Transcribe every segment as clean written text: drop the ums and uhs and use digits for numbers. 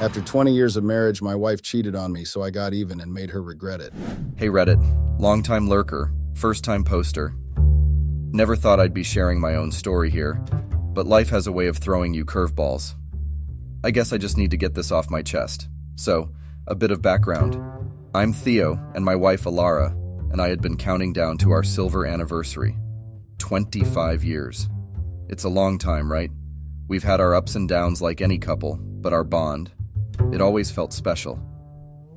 After 20 years of marriage, my wife cheated on me, so I got even and made her regret it. Hey Reddit, long-time lurker, first-time poster. Never thought I'd be sharing my own story here, but life has a way of throwing you curveballs. I guess I just need to get this off my chest. So, a bit of background. I'm Theo, and my wife Alara, and I had been counting down to our silver anniversary. 25 years. It's a long time, right? We've had our ups and downs like any couple, but our bond, it always felt special.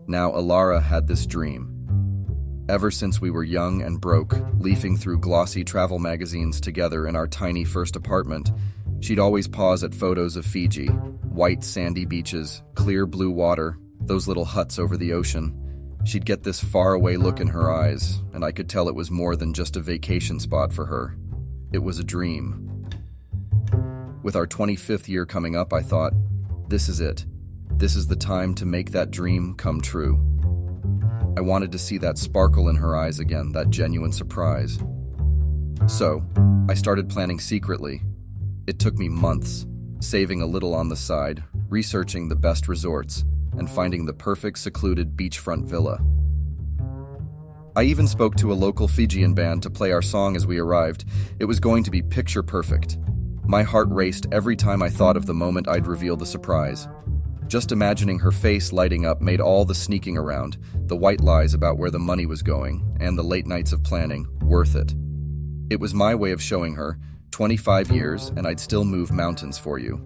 Now Alara had this dream. Ever since we were young and broke, leafing through glossy travel magazines together in our tiny first apartment, she'd always pause at photos of Fiji, white sandy beaches, clear blue water, those little huts over the ocean. She'd get this faraway look in her eyes, and I could tell it was more than just a vacation spot for her. It was a dream. With our 25th year coming up, I thought, this is it. This is the time to make that dream come true. I wanted to see that sparkle in her eyes again, that genuine surprise. So, I started planning secretly. It took me months, saving a little on the side, researching the best resorts, and finding the perfect secluded beachfront villa. I even spoke to a local Fijian band to play our song as we arrived. It was going to be picture perfect. My heart raced every time I thought of the moment I'd reveal the surprise. Just imagining her face lighting up made all the sneaking around, the white lies about where the money was going, and the late nights of planning, worth it. It was my way of showing her, 25 years, and I'd still move mountains for you.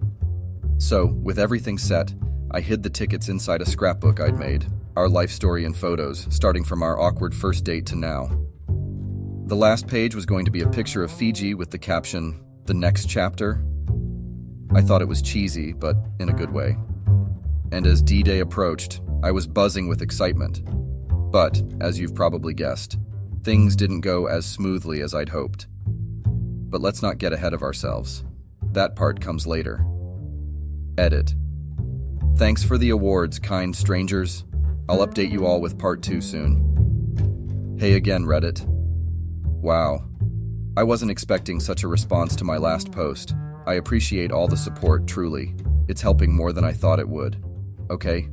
So, with everything set, I hid the tickets inside a scrapbook I'd made, our life story and photos, starting from our awkward first date to now. The last page was going to be a picture of Fiji with the caption, "The next chapter." I thought it was cheesy, but in a good way. And as D-Day approached, I was buzzing with excitement. But, as you've probably guessed, things didn't go as smoothly as I'd hoped. But let's not get ahead of ourselves. That part comes later. Edit. Thanks for the awards, kind strangers. I'll update you all with part 2 soon. Hey again, Reddit. Wow. I wasn't expecting such a response to my last post. I appreciate all the support, truly. It's helping more than I thought it would. Okay,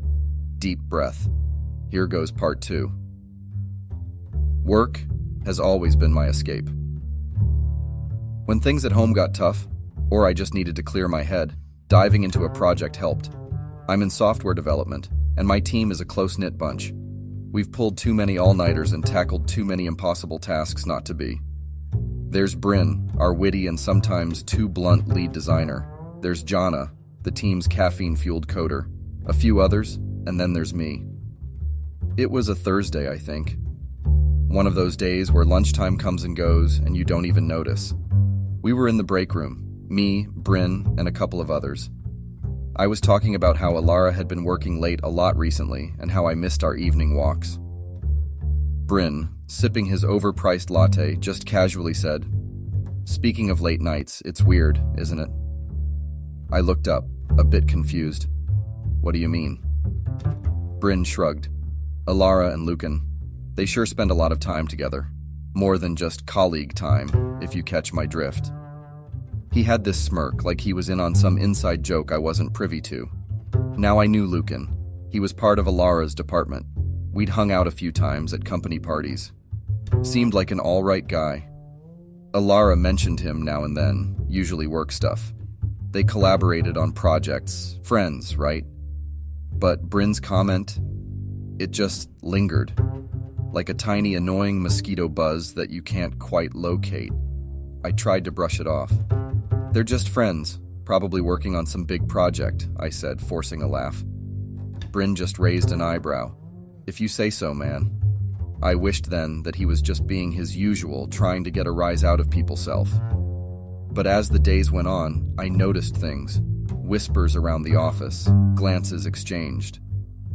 deep breath. Here goes part 2. Work has always been my escape. When things at home got tough, or I just needed to clear my head, diving into a project helped. I'm in software development, and my team is a close-knit bunch. We've pulled too many all-nighters and tackled too many impossible tasks not to be. There's Bryn, our witty and sometimes too blunt lead designer. There's Jana, the team's caffeine-fueled coder. A few others, and then there's me. It was a Thursday, I think. One of those days where lunchtime comes and goes and you don't even notice. We were in the break room, me, Bryn, and a couple of others. I was talking about how Alara had been working late a lot recently and how I missed our evening walks. Bryn, sipping his overpriced latte, just casually said, "Speaking of late nights, it's weird, isn't it?" I looked up, a bit confused. "What do you mean?" Bryn shrugged. Alara and Lucan, they sure spend a lot of time together. More than just colleague time, if you catch my drift. He had this smirk like he was in on some inside joke I wasn't privy to. Now I knew Lucan. He was part of Alara's department. We'd hung out a few times at company parties. Seemed like an all-right guy. Alara mentioned him now and then, usually work stuff. They collaborated on projects, friends, right? But Bryn's comment, it just lingered, like a tiny annoying mosquito buzz that you can't quite locate. I tried to brush it off. "They're just friends, probably working on some big project," I said, forcing a laugh. Bryn just raised an eyebrow. "If you say so, man." I wished then that he was just being his usual, trying to get a rise out of people's self. But as the days went on, I noticed things. Whispers around the office, glances exchanged.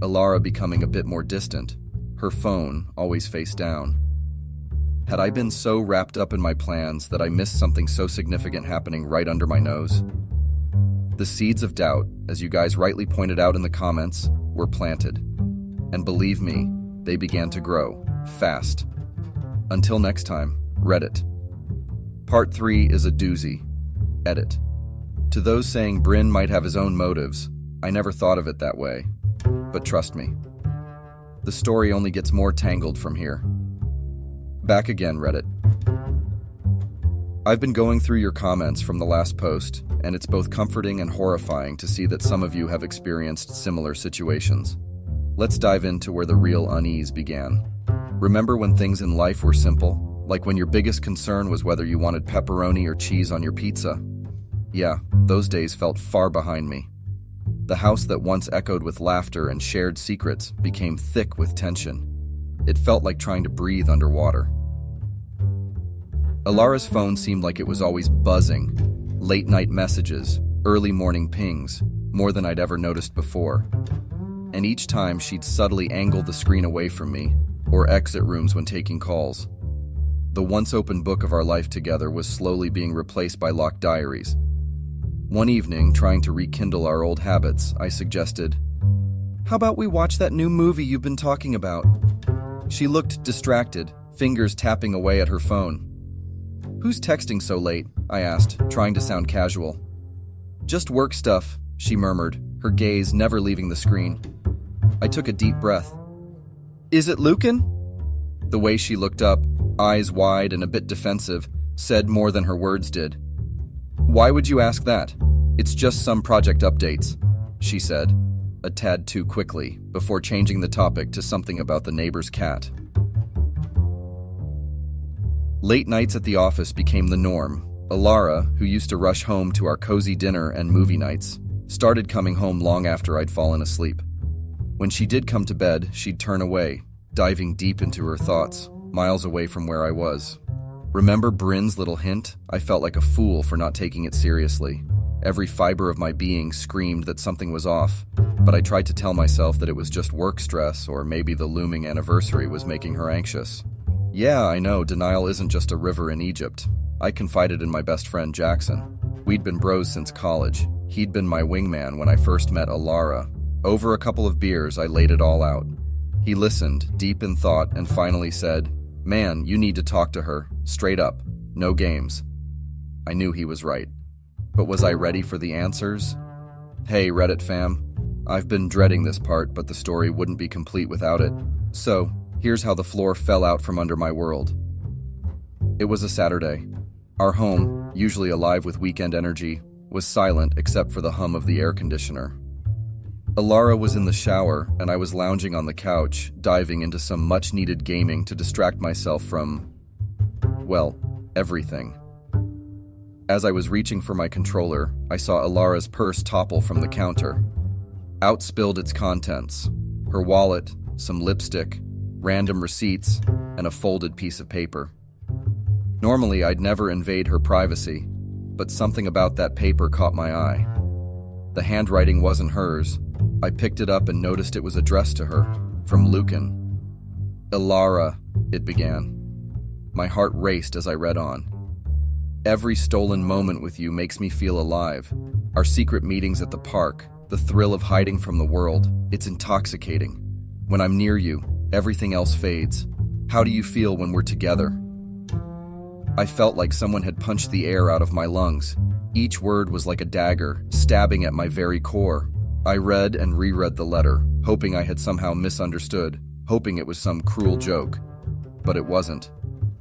Alara becoming a bit more distant, her phone always face down. Had I been so wrapped up in my plans that I missed something so significant happening right under my nose? The seeds of doubt, as you guys rightly pointed out in the comments, were planted. And believe me, they began to grow, fast. Until next time, Reddit. Part 3 is a doozy. Edit. To those saying Bryn might have his own motives, I never thought of it that way. But trust me, the story only gets more tangled from here. Back again, Reddit. I've been going through your comments from the last post, and it's both comforting and horrifying to see that some of you have experienced similar situations. Let's dive into where the real unease began. Remember when things in life were simple? Like when your biggest concern was whether you wanted pepperoni or cheese on your pizza? Yeah, those days felt far behind me. The house that once echoed with laughter and shared secrets became thick with tension. It felt like trying to breathe underwater. Alara's phone seemed like it was always buzzing. Late-night messages, early morning pings, more than I'd ever noticed before. And each time she'd subtly angle the screen away from me, or exit rooms when taking calls. The once open book of our life together was slowly being replaced by locked diaries. One evening, trying to rekindle our old habits, I suggested, "How about we watch that new movie you've been talking about?" She looked distracted, fingers tapping away at her phone. "Who's texting so late?" I asked, trying to sound casual. "Just work stuff," she murmured, her gaze never leaving the screen. I took a deep breath. "Is it Lucan?" The way she looked up, eyes wide and a bit defensive, said more than her words did. "Why would you ask that? It's just some project updates," she said, a tad too quickly, before changing the topic to something about the neighbor's cat. Late nights at the office became the norm. Alara, who used to rush home to our cozy dinner and movie nights, started coming home long after I'd fallen asleep. When she did come to bed, she'd turn away, diving deep into her thoughts, miles away from where I was. Remember Bryn's little hint? I felt like a fool for not taking it seriously. Every fiber of my being screamed that something was off, but I tried to tell myself that it was just work stress or maybe the looming anniversary was making her anxious. Yeah, I know, denial isn't just a river in Egypt. I confided in my best friend Jackson. We'd been bros since college. He'd been my wingman when I first met Alara. Over a couple of beers, I laid it all out. He listened, deep in thought, and finally said, "Man, you need to talk to her. Straight up. No games." I knew he was right. But was I ready for the answers? Hey, Reddit fam. I've been dreading this part, but the story wouldn't be complete without it. So, here's how the floor fell out from under my world. It was a Saturday. Our home, usually alive with weekend energy, was silent except for the hum of the air conditioner. Alara was in the shower, and I was lounging on the couch, diving into some much-needed gaming to distract myself from, well, everything. As I was reaching for my controller, I saw Alara's purse topple from the counter. Out spilled its contents: her wallet, some lipstick, random receipts, and a folded piece of paper. Normally, I'd never invade her privacy, but something about that paper caught my eye. The handwriting wasn't hers. I picked it up and noticed it was addressed to her, from Lucan. "Alara," it began. My heart raced as I read on. "Every stolen moment with you makes me feel alive. Our secret meetings at the park, the thrill of hiding from the world, it's intoxicating. When I'm near you, everything else fades. How do you feel when we're together?" I felt like someone had punched the air out of my lungs. Each word was like a dagger, stabbing at my very core. I read and reread the letter, hoping I had somehow misunderstood, hoping it was some cruel joke. But it wasn't.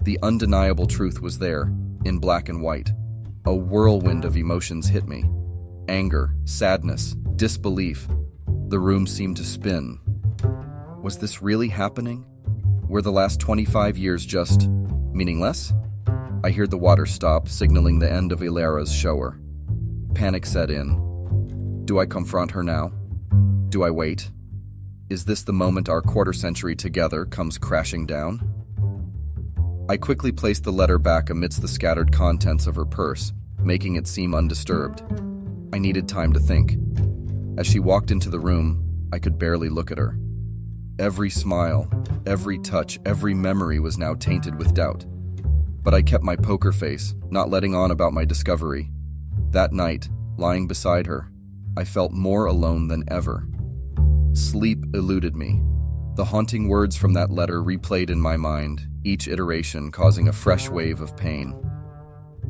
The undeniable truth was there, in black and white. A whirlwind of emotions hit me. Anger, sadness, disbelief. The room seemed to spin. Was this really happening? Were the last 25 years just meaningless? I heard the water stop, signaling the end of Alara's shower. Panic set in. Do I confront her now? Do I wait? Is this the moment our quarter-century together comes crashing down? I quickly placed the letter back amidst the scattered contents of her purse, making it seem undisturbed. I needed time to think. As she walked into the room, I could barely look at her. Every smile, every touch, every memory was now tainted with doubt. But I kept my poker face, not letting on about my discovery. That night, lying beside her, I felt more alone than ever. Sleep eluded me. The haunting words from that letter replayed in my mind, each iteration causing a fresh wave of pain.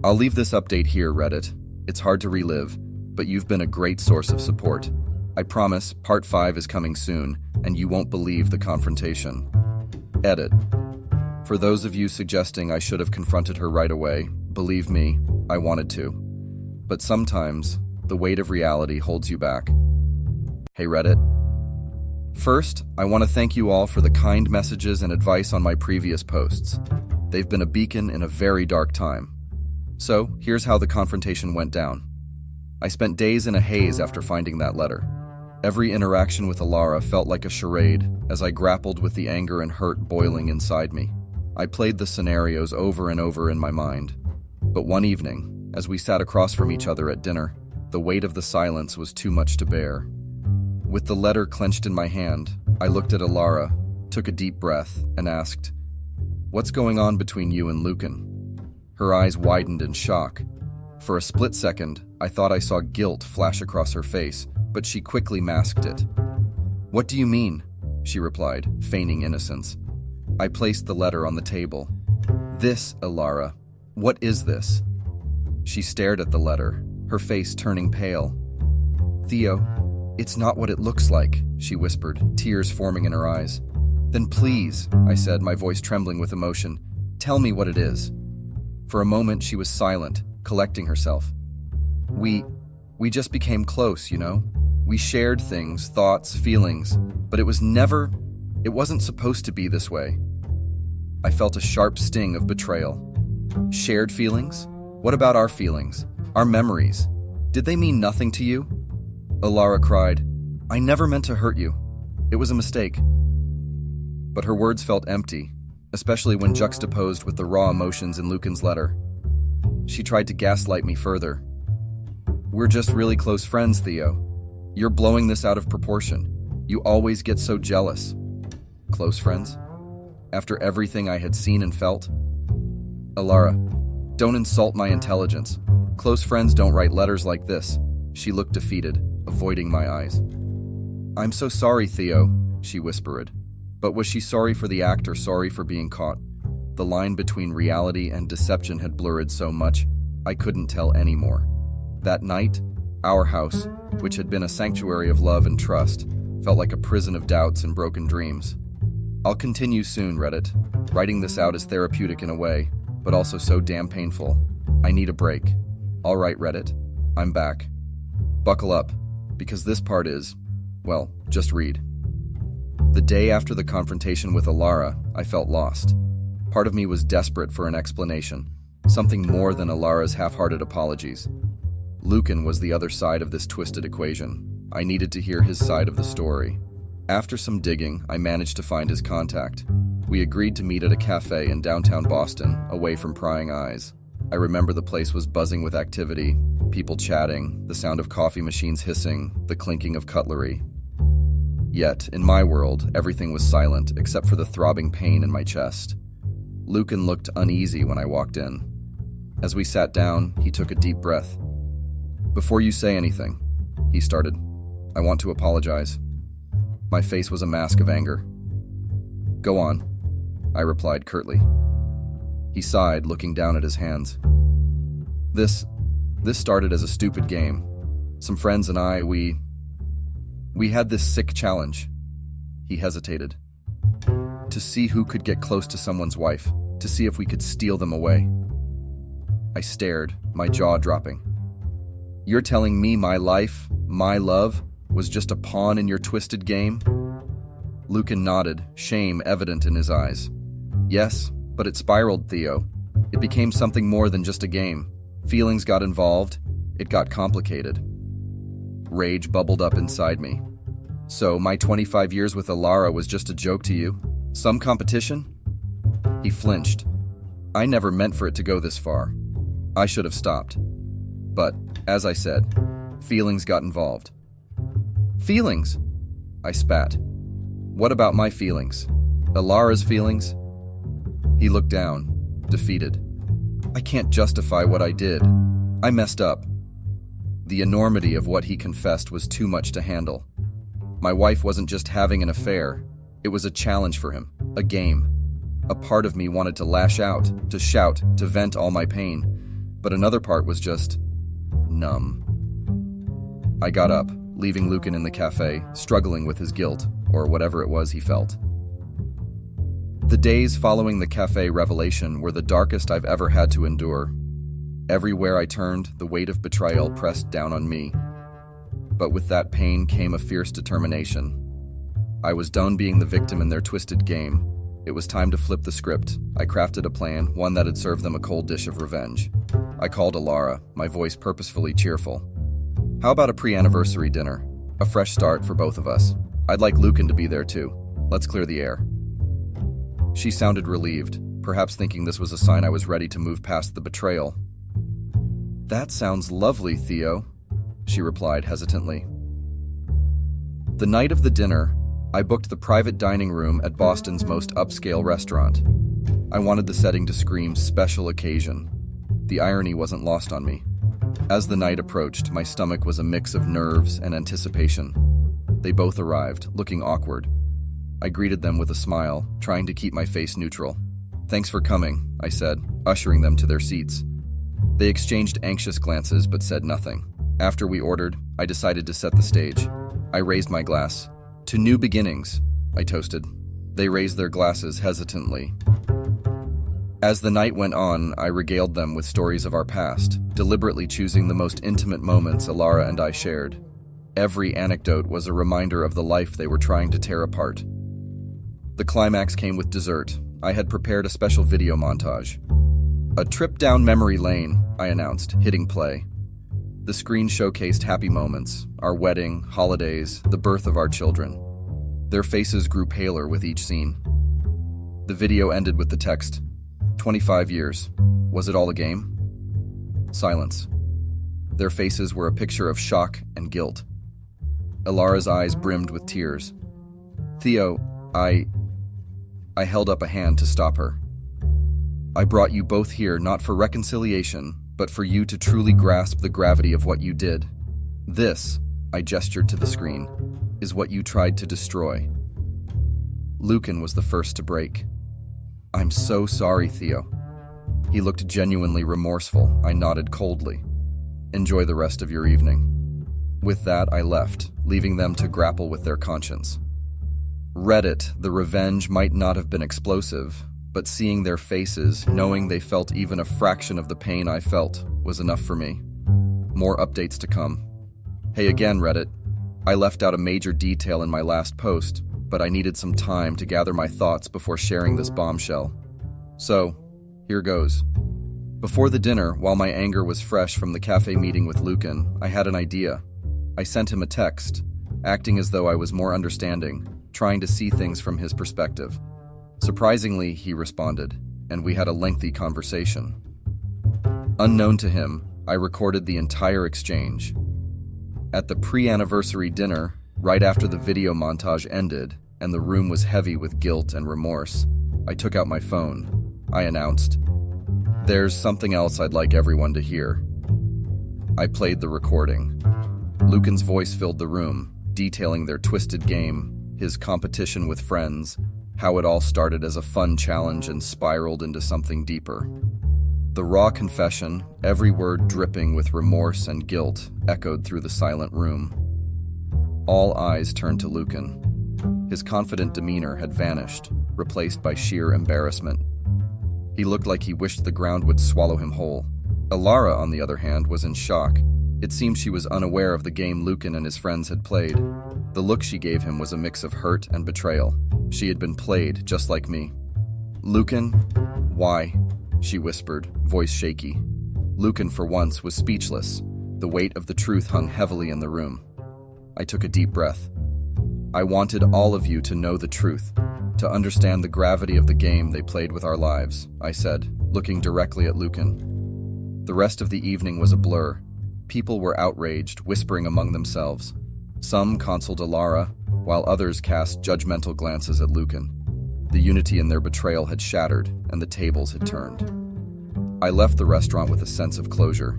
I'll leave this update here, Reddit. It's hard to relive, but you've been a great source of support. I promise, part 5 is coming soon, and you won't believe the confrontation. Edit. For those of you suggesting I should have confronted her right away, believe me, I wanted to. But sometimes, the weight of reality holds you back. Hey Reddit. First, I want to thank you all for the kind messages and advice on my previous posts. They've been a beacon in a very dark time. So, here's how the confrontation went down. I spent days in a haze after finding that letter. Every interaction with Alara felt like a charade as I grappled with the anger and hurt boiling inside me. I played the scenarios over and over in my mind. But one evening, as we sat across from each other at dinner, the weight of the silence was too much to bear. With the letter clenched in my hand, I looked at Alara, took a deep breath, and asked, "What's going on between you and Lucan?" Her eyes widened in shock. For a split second, I thought I saw guilt flash across her face, but she quickly masked it. "What do you mean?" she replied, feigning innocence. I placed the letter on the table. "This, Alara. What is this?" She stared at the letter, her face turning pale. "Theo, it's not what it looks like," she whispered, tears forming in her eyes. "Then please," I said, my voice trembling with emotion, "tell me what it is." For a moment, she was silent, collecting herself. We just became close, you know? We shared things, thoughts, feelings, but it wasn't supposed to be this way. I felt a sharp sting of betrayal. Shared feelings? What about our feelings? Our memories? Did they mean nothing to you? Alara cried, "I never meant to hurt you. It was a mistake." But her words felt empty, especially when juxtaposed with the raw emotions in Lucan's letter. She tried to gaslight me further. "We're just really close friends, Theo. You're blowing this out of proportion. You always get so jealous." Close friends? After everything I had seen and felt? "Alara, don't insult my intelligence. Close friends don't write letters like this." She looked defeated, avoiding my eyes. "I'm so sorry, Theo," she whispered. But was she sorry for the act or sorry for being caught? The line between reality and deception had blurred so much, I couldn't tell anymore. That night, our house, which had been a sanctuary of love and trust, felt like a prison of doubts and broken dreams. I'll continue soon, Reddit. Writing this out is therapeutic in a way, but also so damn painful. I need a break. All right, Reddit, I'm back. Buckle up, because this part is, well, just read. The day after the confrontation with Alara, I felt lost. Part of me was desperate for an explanation, something more than Alara's half-hearted apologies. Lucan was the other side of this twisted equation. I needed to hear his side of the story. After some digging, I managed to find his contact. We agreed to meet at a cafe in downtown Boston, away from prying eyes. I remember the place was buzzing with activity, people chatting, the sound of coffee machines hissing, the clinking of cutlery. Yet, in my world, everything was silent except for the throbbing pain in my chest. Lucan looked uneasy when I walked in. As we sat down, he took a deep breath. "Before you say anything," he started, "I want to apologize." My face was a mask of anger. "Go on," I replied curtly. He sighed, looking down at his hands. This started as a stupid game. Some friends and I, we had this sick challenge." He hesitated. "To see who could get close to someone's wife, to see if we could steal them away." I stared, my jaw dropping. "You're telling me my life, my love, was just a pawn in your twisted game?" Lucan nodded, shame evident in his eyes. "Yes, but it spiraled, Theo. It became something more than just a game. Feelings got involved. It got complicated." Rage bubbled up inside me. "So my 25 years with Alara was just a joke to you? Some competition?" He flinched. "I never meant for it to go this far. I should have stopped. But, as I said, feelings got involved." "Feelings?" I spat. "What about my feelings? Alara's feelings?" He looked down, defeated. "I can't justify what I did. I messed up." The enormity of what he confessed was too much to handle. My wife wasn't just having an affair. It was a challenge for him, a game. A part of me wanted to lash out, to shout, to vent all my pain. But another part was just numb. I got up, leaving Lucan in the cafe, struggling with his guilt, or whatever it was he felt. The days following the cafe revelation were the darkest I've ever had to endure. Everywhere I turned, the weight of betrayal pressed down on me. But with that pain came a fierce determination. I was done being the victim in their twisted game. It was time to flip the script. I crafted a plan, one that'd serve them a cold dish of revenge. I called Alara, my voice purposefully cheerful. How about a pre-anniversary dinner? A fresh start for both of us. I'd like Lucan to be there too. Let's clear the air. She sounded relieved, perhaps thinking this was a sign I was ready to move past the betrayal. That sounds lovely, Theo, she replied hesitantly. The night of the dinner, I booked the private dining room at Boston's most upscale restaurant. I wanted the setting to scream special occasion. The irony wasn't lost on me. As the night approached, my stomach was a mix of nerves and anticipation. They both arrived, looking awkward. I greeted them with a smile, trying to keep my face neutral. "Thanks for coming," I said, ushering them to their seats. They exchanged anxious glances but said nothing. After we ordered, I decided to set the stage. I raised my glass. "To new beginnings," I toasted. They raised their glasses hesitantly. As the night went on, I regaled them with stories of our past, deliberately choosing the most intimate moments Alara and I shared. Every anecdote was a reminder of the life they were trying to tear apart. The climax came with dessert. I had prepared a special video montage. "A trip down memory lane," I announced, hitting play. The screen showcased happy moments, our wedding, holidays, the birth of our children. Their faces grew paler with each scene. The video ended with the text, 25 years. Was it all a game? Silence. Their faces were a picture of shock and guilt. Alara's eyes brimmed with tears. "Theo, I held up a hand to stop her. "I brought you both here not for reconciliation, but for you to truly grasp the gravity of what you did. This," I gestured to the screen, "is what you tried to destroy." Lucan was the first to break. "I'm so sorry, Theo." He looked genuinely remorseful. I nodded coldly. "Enjoy the rest of your evening." With that, I left, leaving them to grapple with their conscience. Reddit, the revenge might not have been explosive, but seeing their faces, knowing they felt even a fraction of the pain I felt, was enough for me. More updates to come. Hey again, Reddit. I left out a major detail in my last post, but I needed some time to gather my thoughts before sharing this bombshell. So, here goes. Before the dinner, while my anger was fresh from the cafe meeting with Lucan, I had an idea. I sent him a text, acting as though I was more understanding, trying to see things from his perspective. Surprisingly, he responded, and we had a lengthy conversation. Unknown to him, I recorded the entire exchange. At the pre-anniversary dinner, right after the video montage ended, and the room was heavy with guilt and remorse, I took out my phone. I announced, "There's something else I'd like everyone to hear." I played the recording. Lucan's voice filled the room, detailing their twisted game, his competition with friends, how it all started as a fun challenge and spiraled into something deeper. The raw confession, every word dripping with remorse and guilt, echoed through the silent room. All eyes turned to Lucan. His confident demeanor had vanished, replaced by sheer embarrassment. He looked like he wished the ground would swallow him whole. Alara, on the other hand, was in shock. It seemed she was unaware of the game Lucan and his friends had played. The look she gave him was a mix of hurt and betrayal. She had been played, just like me. "Lucan? Why?" she whispered, voice shaky. Lucan, for once, was speechless. The weight of the truth hung heavily in the room. I took a deep breath. "I wanted all of you to know the truth, to understand the gravity of the game they played with our lives," I said, looking directly at Lucan. The rest of the evening was a blur. People were outraged, whispering among themselves. Some counseled Alara, while others cast judgmental glances at Lucan. The unity in their betrayal had shattered, and the tables had turned. I left the restaurant with a sense of closure.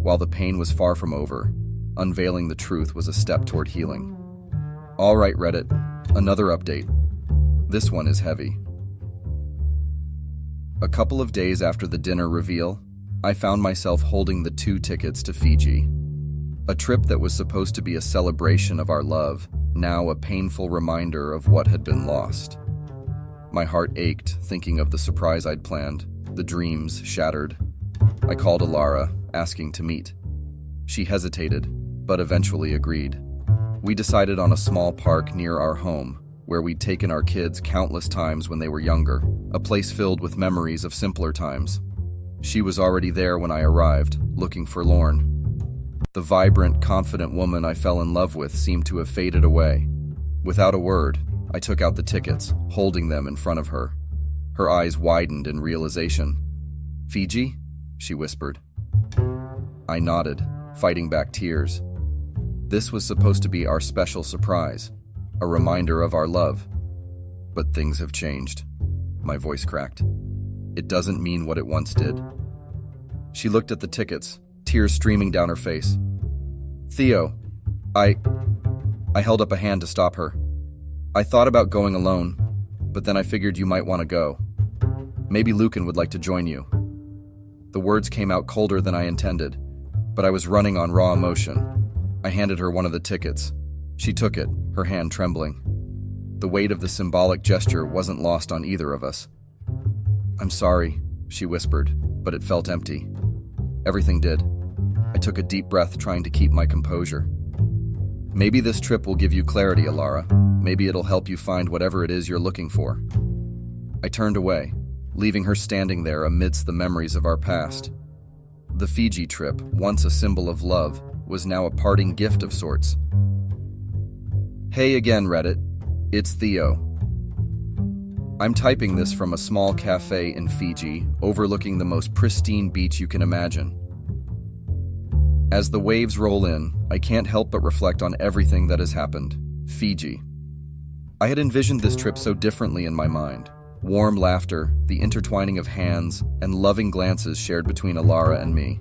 While the pain was far from over, unveiling the truth was a step toward healing. All right, Reddit, another update. This one is heavy. A couple of days after the dinner reveal, I found myself holding the 2 tickets to Fiji. A trip that was supposed to be a celebration of our love, now a painful reminder of what had been lost. My heart ached thinking of the surprise I'd planned, the dreams shattered. I called Alara, asking to meet. She hesitated, but eventually agreed. We decided on a small park near our home, where we'd taken our kids countless times when they were younger, a place filled with memories of simpler times. She was already there when I arrived, looking forlorn. The vibrant, confident woman I fell in love with seemed to have faded away. Without a word, I took out the tickets, holding them in front of her. Her eyes widened in realization. "Fiji?" she whispered. I nodded, fighting back tears. This was supposed to be our special surprise, a reminder of our love. But things have changed. My voice cracked. It doesn't mean what it once did. She looked at the tickets, tears streaming down her face. "Theo, I held up a hand to stop her. I thought about going alone, but then I figured you might want to go. Maybe Lucan would like to join you." The words came out colder than I intended, but I was running on raw emotion. I handed her one of the tickets. She took it, her hand trembling. The weight of the symbolic gesture wasn't lost on either of us. "I'm sorry," she whispered, but it felt empty. Everything did. I took a deep breath, trying to keep my composure. "Maybe this trip will give you clarity, Alara. Maybe it'll help you find whatever it is you're looking for." I turned away, leaving her standing there amidst the memories of our past. The Fiji trip, once a symbol of love, was now a parting gift of sorts. Hey again, Reddit. It's Theo. I'm typing this from a small cafe in Fiji, overlooking the most pristine beach you can imagine. As the waves roll in, I can't help but reflect on everything that has happened. Fiji. I had envisioned this trip so differently in my mind. Warm laughter, the intertwining of hands, and loving glances shared between Alara and me.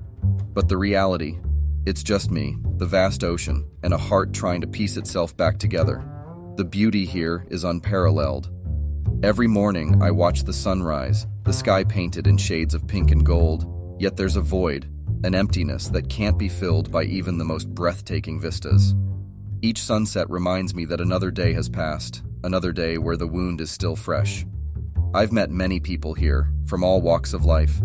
But the reality, it's just me, the vast ocean, and a heart trying to piece itself back together. The beauty here is unparalleled. Every morning I watch the sunrise, the sky painted in shades of pink and gold, yet there's a void, an emptiness that can't be filled by even the most breathtaking vistas. Each sunset reminds me that another day has passed, another day where the wound is still fresh. I've met many people here, from all walks of life.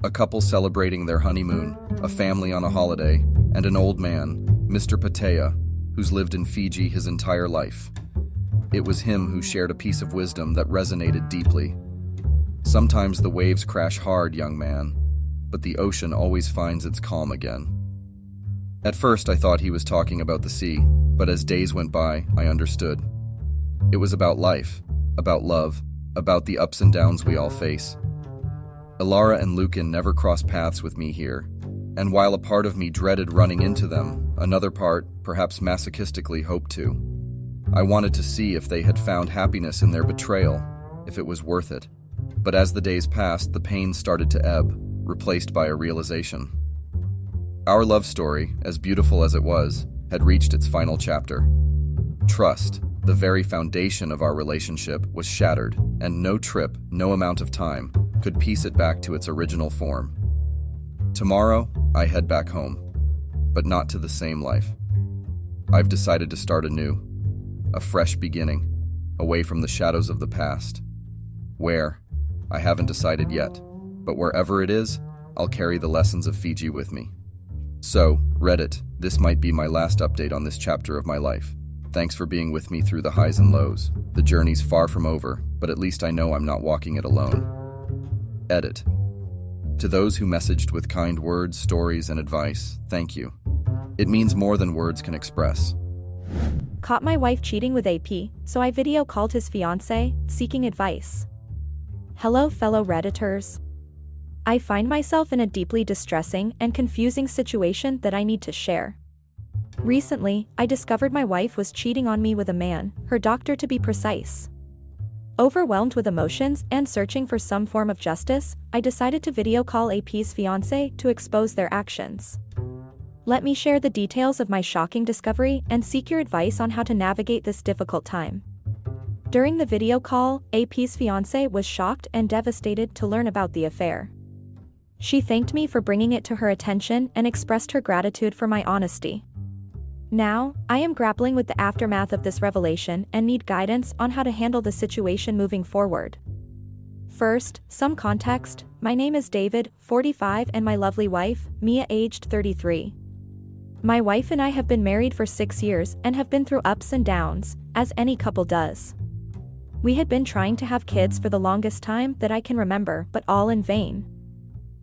A couple celebrating their honeymoon, a family on a holiday, and an old man, Mr. Patea, who's lived in Fiji his entire life. It was him who shared a piece of wisdom that resonated deeply. Sometimes the waves crash hard, young man, but the ocean always finds its calm again. At first I thought he was talking about the sea, but as days went by, I understood. It was about life, about love, about the ups and downs we all face. Alara and Lucan never crossed paths with me here, and while a part of me dreaded running into them, another part, perhaps masochistically, hoped to. I wanted to see if they had found happiness in their betrayal, if it was worth it. But as the days passed, the pain started to ebb, replaced by a realization. Our love story, as beautiful as it was, had reached its final chapter. Trust, the very foundation of our relationship, was shattered, and no trip, no amount of time, could piece it back to its original form. Tomorrow, I head back home, but not to the same life. I've decided to start anew, a fresh beginning, away from the shadows of the past. Where? I haven't decided yet, but wherever it is, I'll carry the lessons of Fiji with me. So, Reddit, this might be my last update on this chapter of my life. Thanks for being with me through the highs and lows. The journey's far from over, but at least I know I'm not walking it alone. Edit. To those who messaged with kind words, stories, and advice, thank you. It means more than words can express. Caught my wife cheating with AP, so I video called his fiancé, seeking advice. Hello fellow Redditors. I find myself in a deeply distressing and confusing situation that I need to share. Recently, I discovered my wife was cheating on me with a man, her doctor to be precise. Overwhelmed with emotions and searching for some form of justice, I decided to video call AP's fiancé to expose their actions. Let me share the details of my shocking discovery and seek your advice on how to navigate this difficult time. During the video call, AP's fiancé was shocked and devastated to learn about the affair. She thanked me for bringing it to her attention and expressed her gratitude for my honesty. Now, I am grappling with the aftermath of this revelation and need guidance on how to handle the situation moving forward. First, some context. My name is David, 45, and my lovely wife, Mia, aged 33. My wife and I have been married for 6 years and have been through ups and downs, as any couple does. We had been trying to have kids for the longest time that I can remember, but all in vain.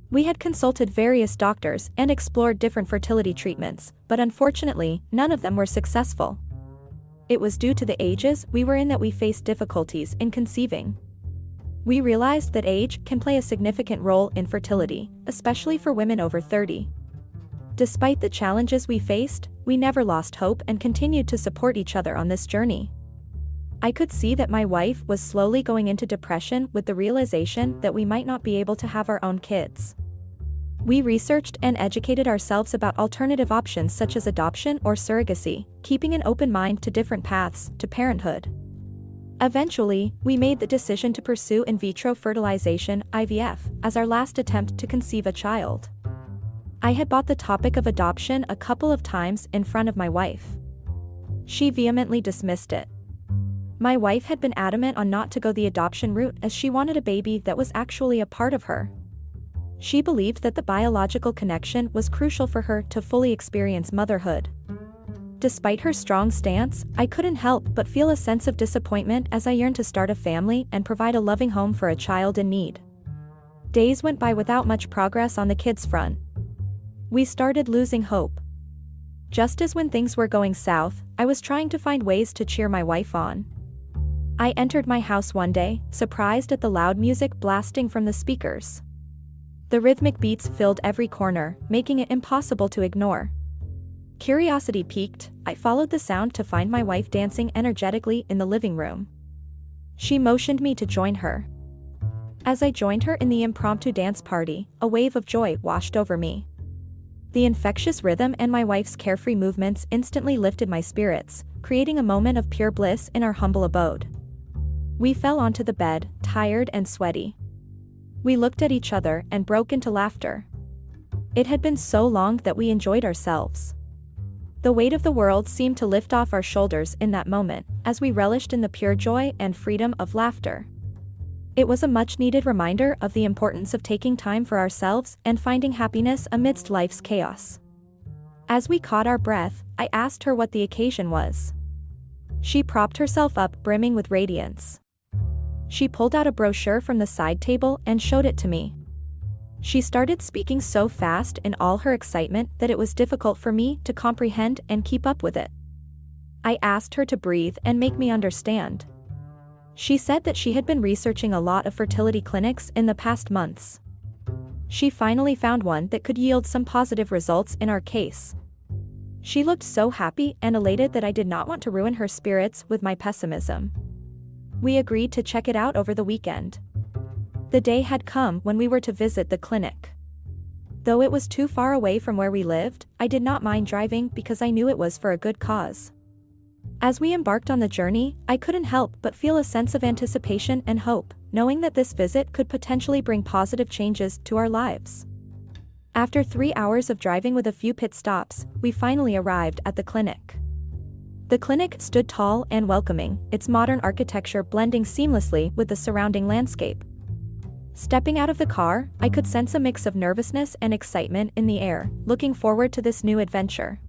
We had consulted various doctors and explored different fertility treatments, but unfortunately, none of them were successful. It was due to the ages we were in that we faced difficulties in conceiving. We realized that age can play a significant role in fertility, especially for women over 30. Despite the challenges we faced, we never lost hope and continued to support each other on this journey. I could see that my wife was slowly going into depression with the realization that we might not be able to have our own kids. We researched and educated ourselves about alternative options such as adoption or surrogacy, keeping an open mind to different paths to parenthood. Eventually, we made the decision to pursue in vitro fertilization (IVF) as our last attempt to conceive a child. I had brought the topic of adoption a couple of times in front of my wife. She vehemently dismissed it. My wife had been adamant on not to go the adoption route as she wanted a baby that was actually a part of her. She believed that the biological connection was crucial for her to fully experience motherhood. Despite her strong stance, I couldn't help but feel a sense of disappointment as I yearned to start a family and provide a loving home for a child in need. Days went by without much progress on the kids' front. We started losing hope. Just as when things were going south, I was trying to find ways to cheer my wife on. I entered my house one day, surprised at the loud music blasting from the speakers. The rhythmic beats filled every corner, making it impossible to ignore. Curiosity piqued, I followed the sound to find my wife dancing energetically in the living room. She motioned me to join her. As I joined her in the impromptu dance party, a wave of joy washed over me. The infectious rhythm and my wife's carefree movements instantly lifted my spirits, creating a moment of pure bliss in our humble abode. We fell onto the bed, tired and sweaty. We looked at each other and broke into laughter. It had been so long that we enjoyed ourselves. The weight of the world seemed to lift off our shoulders in that moment, as we relished in the pure joy and freedom of laughter. It was a much-needed reminder of the importance of taking time for ourselves and finding happiness amidst life's chaos. As we caught our breath, I asked her what the occasion was. She propped herself up, brimming with radiance. She pulled out a brochure from the side table and showed it to me. She started speaking so fast in all her excitement that it was difficult for me to comprehend and keep up with it. I asked her to breathe and make me understand. She said that she had been researching a lot of fertility clinics in the past months. She finally found one that could yield some positive results in our case. She looked so happy and elated that I did not want to ruin her spirits with my pessimism. We agreed to check it out over the weekend. The day had come when we were to visit the clinic. Though it was too far away from where we lived, I did not mind driving because I knew it was for a good cause. As we embarked on the journey, I couldn't help but feel a sense of anticipation and hope, knowing that this visit could potentially bring positive changes to our lives. After 3 hours of driving with a few pit stops, we finally arrived at the clinic. The clinic stood tall and welcoming, its modern architecture blending seamlessly with the surrounding landscape. Stepping out of the car, I could sense a mix of nervousness and excitement in the air, looking forward to this new adventure.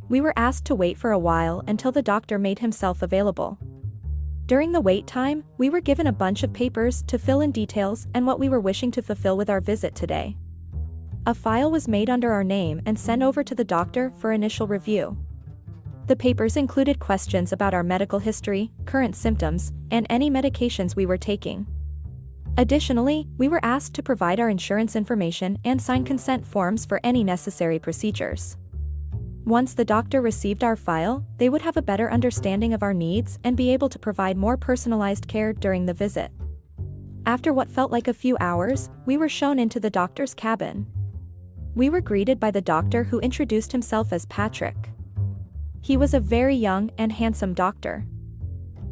We were asked to wait for a while until the doctor made himself available. During the wait time, we were given a bunch of papers to fill in details and what we were wishing to fulfill with our visit today. A file was made under our name and sent over to the doctor for initial review. The papers included questions about our medical history, current symptoms, and any medications we were taking. Additionally, we were asked to provide our insurance information and sign consent forms for any necessary procedures. Once the doctor received our file, they would have a better understanding of our needs and be able to provide more personalized care during the visit. After what felt like a few hours, we were shown into the doctor's cabin. We were greeted by the doctor, who introduced himself as Patrick. He was a very young and handsome doctor.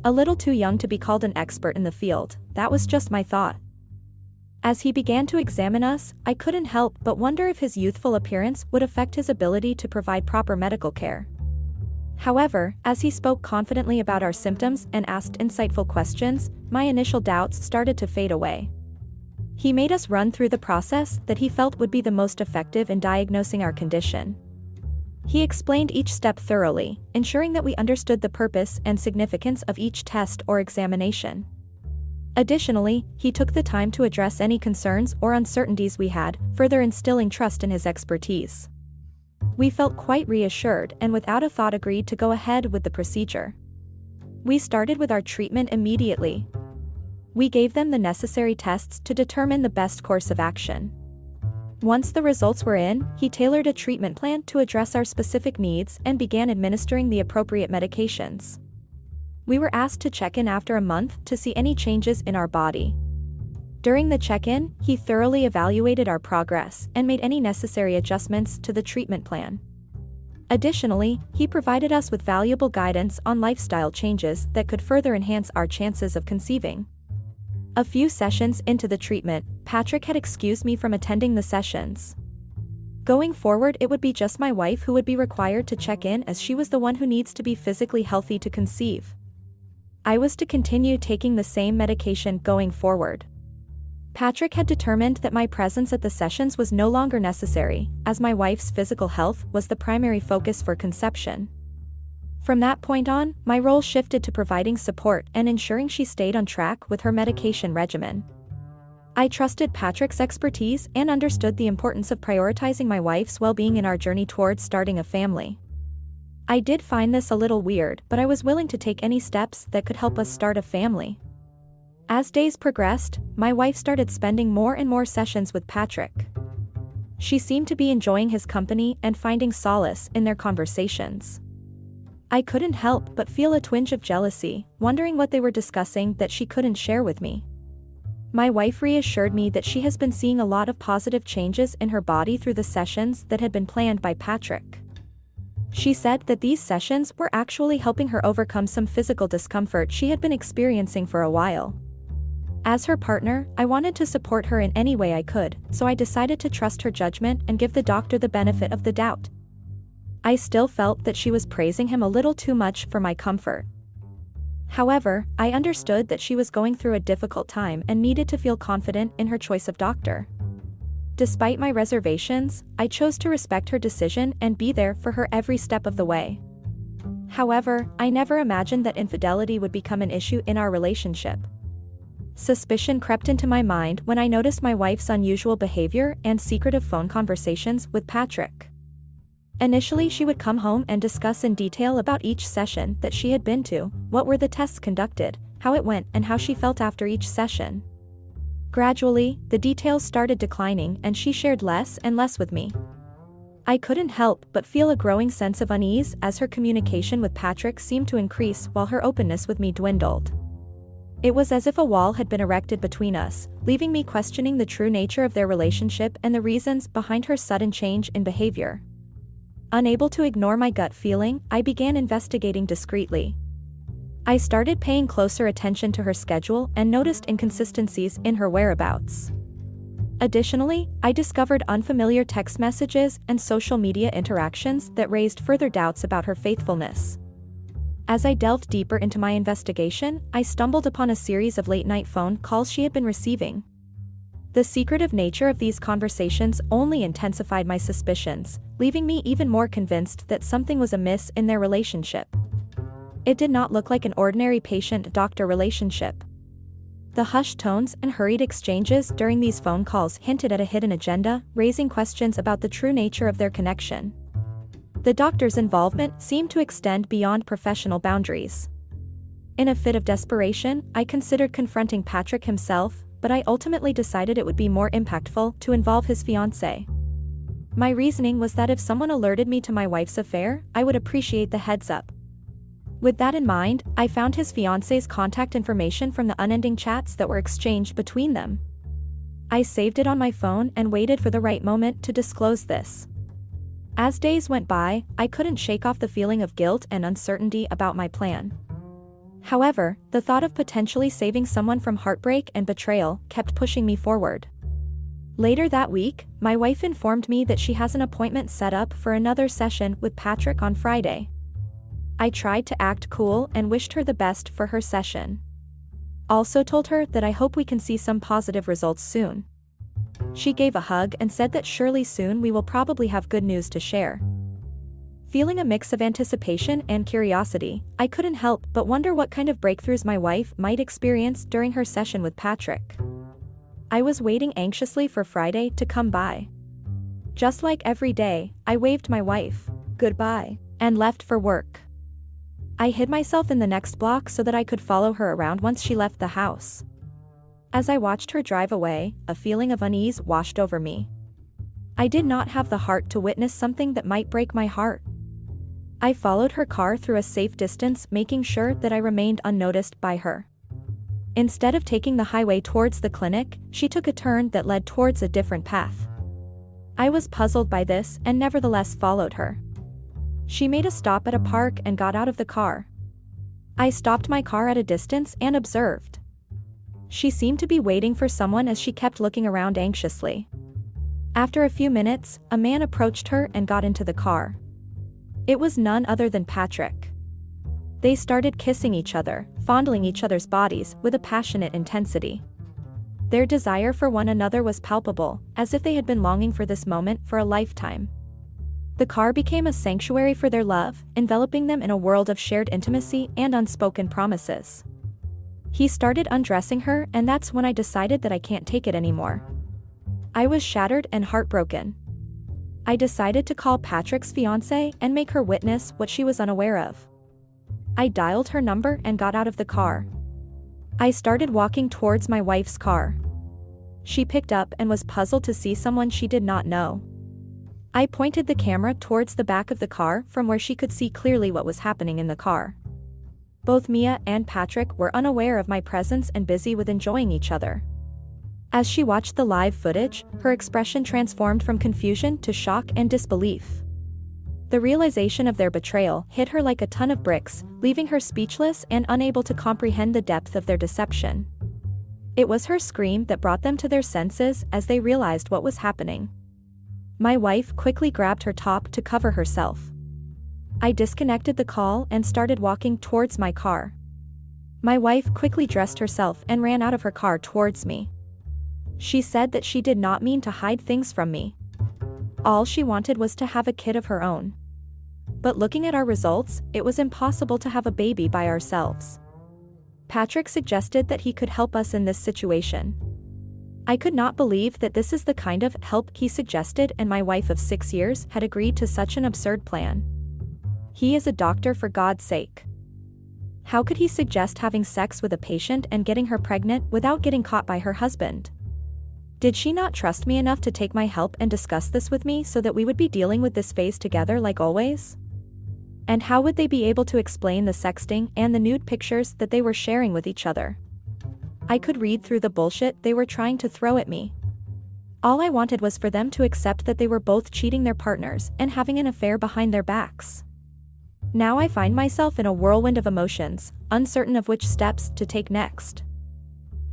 A little too young to be called an expert in the field, that was just my thought. As he began to examine us, I couldn't help but wonder if his youthful appearance would affect his ability to provide proper medical care. However, as he spoke confidently about our symptoms and asked insightful questions, my initial doubts started to fade away. He made us run through the process that he felt would be the most effective in diagnosing our condition. He explained each step thoroughly, ensuring that we understood the purpose and significance of each test or examination. Additionally, he took the time to address any concerns or uncertainties we had, further instilling trust in his expertise. We felt quite reassured and without a thought agreed to go ahead with the procedure. We started with our treatment immediately. We gave them the necessary tests to determine the best course of action. Once the results were in, he tailored a treatment plan to address our specific needs and began administering the appropriate medications. We were asked to check in after a month to see any changes in our body. During the check-in, he thoroughly evaluated our progress and made any necessary adjustments to the treatment plan. Additionally, he provided us with valuable guidance on lifestyle changes that could further enhance our chances of conceiving. A few sessions into the treatment, Patrick had excused me from attending the sessions. Going forward, it would be just my wife who would be required to check in as she was the one who needs to be physically healthy to conceive. I was to continue taking the same medication going forward. Patrick had determined that my presence at the sessions was no longer necessary, as my wife's physical health was the primary focus for conception. From that point on, my role shifted to providing support and ensuring she stayed on track with her medication regimen. I trusted Patrick's expertise and understood the importance of prioritizing my wife's well-being in our journey towards starting a family. I did find this a little weird, but I was willing to take any steps that could help us start a family. As days progressed, my wife started spending more and more sessions with Patrick. She seemed to be enjoying his company and finding solace in their conversations. I couldn't help but feel a twinge of jealousy, wondering what they were discussing that she couldn't share with me. My wife reassured me that she has been seeing a lot of positive changes in her body through the sessions that had been planned by Patrick. She said that these sessions were actually helping her overcome some physical discomfort she had been experiencing for a while. As her partner, I wanted to support her in any way I could, so I decided to trust her judgment and give the doctor the benefit of the doubt. I still felt that she was praising him a little too much for my comfort. However, I understood that she was going through a difficult time and needed to feel confident in her choice of doctor. Despite my reservations, I chose to respect her decision and be there for her every step of the way. However, I never imagined that infidelity would become an issue in our relationship. Suspicion crept into my mind when I noticed my wife's unusual behavior and secretive phone conversations with Patrick. Initially, she would come home and discuss in detail about each session that she had been to, what were the tests conducted, how it went, and how she felt after each session. Gradually, the details started declining and she shared less and less with me. I couldn't help but feel a growing sense of unease as her communication with Patrick seemed to increase while her openness with me dwindled. It was as if a wall had been erected between us, leaving me questioning the true nature of their relationship and the reasons behind her sudden change in behavior. Unable to ignore my gut feeling, I began investigating discreetly. I started paying closer attention to her schedule and noticed inconsistencies in her whereabouts. Additionally, I discovered unfamiliar text messages and social media interactions that raised further doubts about her faithfulness. As I delved deeper into my investigation, I stumbled upon a series of late-night phone calls she had been receiving. The secretive nature of these conversations only intensified my suspicions, leaving me even more convinced that something was amiss in their relationship. It did not look like an ordinary patient-doctor relationship. The hushed tones and hurried exchanges during these phone calls hinted at a hidden agenda, raising questions about the true nature of their connection. The doctor's involvement seemed to extend beyond professional boundaries. In a fit of desperation, I considered confronting Patrick himself, but I ultimately decided it would be more impactful to involve his fiancée. My reasoning was that if someone alerted me to my wife's affair, I would appreciate the heads-up. With that in mind, I found his fiancé's contact information from the unending chats that were exchanged between them. I saved it on my phone and waited for the right moment to disclose this. As days went by, I couldn't shake off the feeling of guilt and uncertainty about my plan. However, the thought of potentially saving someone from heartbreak and betrayal kept pushing me forward. Later that week, my wife informed me that she has an appointment set up for another session with Patrick on Friday. I tried to act cool and wished her the best for her session. Also told her that I hope we can see some positive results soon. She gave a hug and said that surely soon we will probably have good news to share. Feeling a mix of anticipation and curiosity, I couldn't help but wonder what kind of breakthroughs my wife might experience during her session with Patrick. I was waiting anxiously for Friday to come by. Just like every day, I waved my wife goodbye and left for work. I hid myself in the next block so that I could follow her around once she left the house. As I watched her drive away, a feeling of unease washed over me. I did not have the heart to witness something that might break my heart. I followed her car through a safe distance, making sure that I remained unnoticed by her. Instead of taking the highway towards the clinic, she took a turn that led towards a different path. I was puzzled by this and nevertheless followed her. She made a stop at a park and got out of the car. I stopped my car at a distance and observed. She seemed to be waiting for someone as she kept looking around anxiously. After a few minutes, a man approached her and got into the car. It was none other than Patrick. They started kissing each other, fondling each other's bodies with a passionate intensity. Their desire for one another was palpable, as if they had been longing for this moment for a lifetime. The car became a sanctuary for their love, enveloping them in a world of shared intimacy and unspoken promises. He started undressing her, and that's when I decided that I can't take it anymore. I was shattered and heartbroken. I decided to call Patrick's fiancée and make her witness what she was unaware of. I dialed her number and got out of the car. I started walking towards my wife's car. She picked up and was puzzled to see someone she did not know. I pointed the camera towards the back of the car from where she could see clearly what was happening in the car. Both Mia and Patrick were unaware of my presence and busy with enjoying each other. As she watched the live footage, her expression transformed from confusion to shock and disbelief. The realization of their betrayal hit her like a ton of bricks, leaving her speechless and unable to comprehend the depth of their deception. It was her scream that brought them to their senses as they realized what was happening. My wife quickly grabbed her top to cover herself. I disconnected the call and started walking towards my car. My wife quickly dressed herself and ran out of her car towards me. She said that she did not mean to hide things from me. All she wanted was to have a kid of her own. But looking at our results, it was impossible to have a baby by ourselves. Patrick suggested that he could help us in this situation. I could not believe that this is the kind of help he suggested, and my wife of 6 years had agreed to such an absurd plan. He is a doctor, for God's sake. How could he suggest having sex with a patient and getting her pregnant without getting caught by her husband? Did she not trust me enough to take my help and discuss this with me so that we would be dealing with this phase together like always? And how would they be able to explain the sexting and the nude pictures that they were sharing with each other? I could read through the bullshit they were trying to throw at me. All I wanted was for them to accept that they were both cheating their partners and having an affair behind their backs. Now I find myself in a whirlwind of emotions, uncertain of which steps to take next.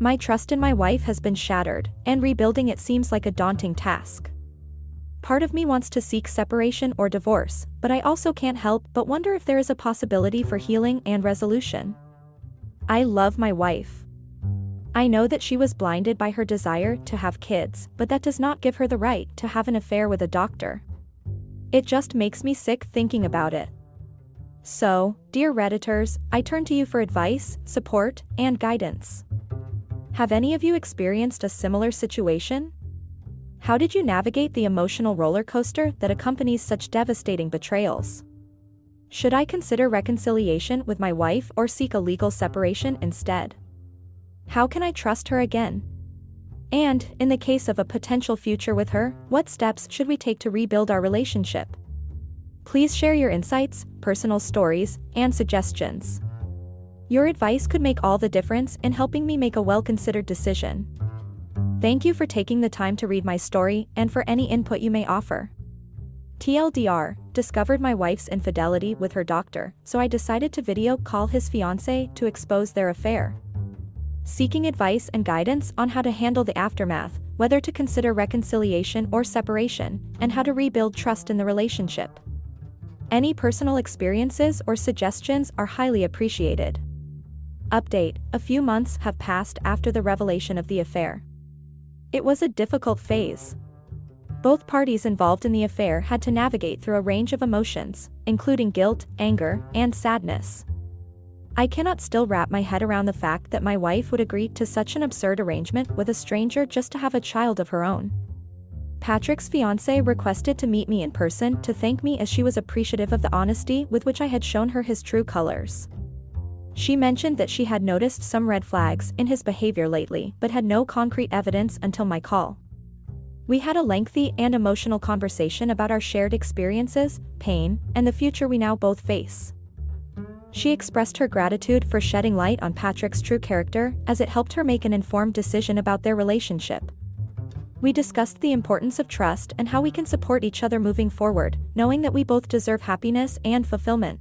My trust in my wife has been shattered, and rebuilding it seems like a daunting task. Part of me wants to seek separation or divorce, but I also can't help but wonder if there is a possibility for healing and resolution. I love my wife. I know that she was blinded by her desire to have kids, but that does not give her the right to have an affair with a doctor. It just makes me sick thinking about it. So, dear Redditors, I turn to you for advice, support, and guidance. Have any of you experienced a similar situation? How did you navigate the emotional roller coaster that accompanies such devastating betrayals? Should I consider reconciliation with my wife or seek a legal separation instead? How can I trust her again? And, in the case of a potential future with her, what steps should we take to rebuild our relationship? Please share your insights, personal stories, and suggestions. Your advice could make all the difference in helping me make a well-considered decision. Thank you for taking the time to read my story and for any input you may offer. TLDR, discovered my wife's infidelity with her doctor, so I decided to video call his fiancée to expose their affair. Seeking advice and guidance on how to handle the aftermath, whether to consider reconciliation or separation, and how to rebuild trust in the relationship. Any personal experiences or suggestions are highly appreciated. Update: a few months have passed after the revelation of the affair. It was a difficult phase. Both parties involved in the affair had to navigate through a range of emotions, including guilt, anger, and sadness. I cannot still wrap my head around the fact that my wife would agree to such an absurd arrangement with a stranger just to have a child of her own. Patrick's fiancée requested to meet me in person to thank me as she was appreciative of the honesty with which I had shown her his true colors. She mentioned that she had noticed some red flags in his behavior lately but had no concrete evidence until my call. We had a lengthy and emotional conversation about our shared experiences, pain, and the future we now both face. She expressed her gratitude for shedding light on Patrick's true character as it helped her make an informed decision about their relationship. We discussed the importance of trust and how we can support each other moving forward, knowing that we both deserve happiness and fulfillment.